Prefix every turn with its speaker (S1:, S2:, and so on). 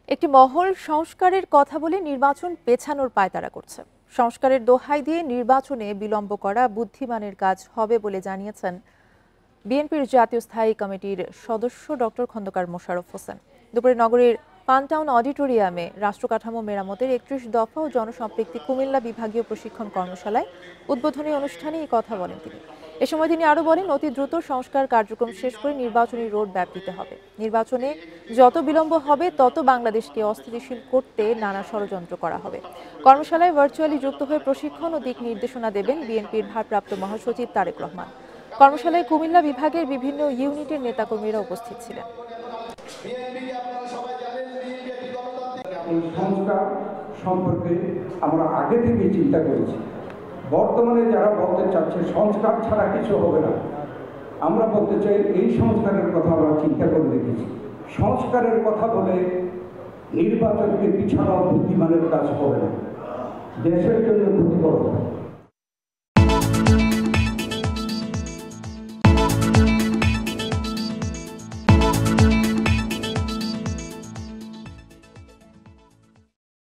S1: একটি মহল সংস্কারের কথা বলে নির্বাচন পেছানোর পায়তারা করছে। সংস্কারের দোহাই দিয়ে নির্বাচনে বিলম্ব করা বুদ্ধিমানের কাজ হবে বলে জানিয়েছেন বিএনপির জাতীয় স্থায়ী কমিটির সদস্য ডক্টর খন্দকার মোশাররফ হোসেন। দুপুরে নগরীর পানটাউন অডিটোরিয়ামে রাষ্ট্রকাঠামো মেরামতের ৩১ দফা ও জনসম্পৃক্তি কুমিল্লা বিভাগীয় প্রশিক্ষণ কর্মশালায় উদ্বোধনী অনুষ্ঠানে এই কথা বলেন তিনি। এ সময় তিনি আরও বলেন, অতি দ্রুত সংস্কার কার্যক্রম শেষ করে নির্বাচনী রোড ম্যাপ দিতে হবে। নির্বাচনে যত বিলম্ব হবে তত বাংলাদেশকে অস্থিতিশীল করতে নানা ষড়যন্ত্র করা হবে। কর্মশালায় ভার্চুয়ালি যুক্ত হয়ে প্রশিক্ষণ ও দিক নির্দেশনা দেবেন বিএনপির ভারপ্রাপ্ত মহাসচিব তারেক রহমান। কর্মশালায় কুমিল্লা বিভাগের বিভিন্ন ইউনিটের নেতাকর্মীরা উপস্থিত ছিলেন।
S2: সংস্কার সম্পর্কে আমরা আগে থেকে চিন্তা করেছি। বর্তমানে যারা বলতে চাচ্ছে সংস্কার ছাড়া কিছু হবে না, আমরা বলতে চাই এই সংস্কারের কথা আমরা চিন্তা করে রেখেছি। সংস্কারের কথা বলে নির্বাচনকে পিছানো বুদ্ধিমানের কাজ হবে না, দেশের জন্য ক্ষতিকর হবে।